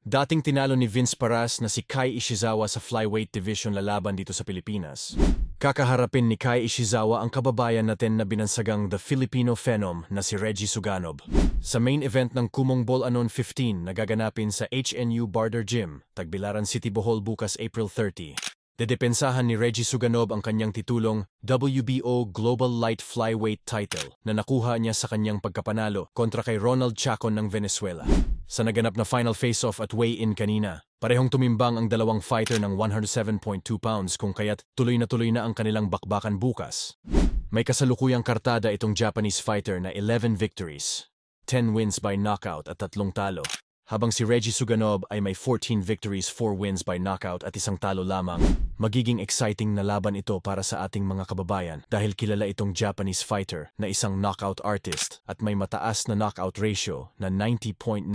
Dating tinalo ni Vince Paras na si Kai Ishizawa sa flyweight division lalaban dito sa Pilipinas. Kakaharapin ni Kai Ishizawa ang kababayan natin na binansagang The Filipino Phenom na si Reggie Suganov. Sa main event ng Kumong Ball Anon 15 na gaganapin sa HNU Barder Gym, Tagbilaran City, Bohol bukas April 30. Dedepensahan ni Reggie Suganov ang kanyang titulong WBO Global Light Flyweight title na nakuha niya sa kanyang pagkapanalo kontra kay Ronald Chacon ng Venezuela. Sa naganap na final face-off at weigh-in kanina, parehong tumimbang ang dalawang fighter ng 107.2 pounds kung kaya't tuloy na ang kanilang bakbakan bukas. May kasalukuyang kartada itong Japanese fighter na 11 victories, 10 wins by knockout at 3 talo. Habang si Reggie Suganov ay may 14 victories, 4 wins by knockout at 1 talo lamang. Magiging exciting na laban ito para sa ating mga kababayan dahil kilala itong Japanese fighter na isang knockout artist at may mataas na knockout ratio na 90.91%.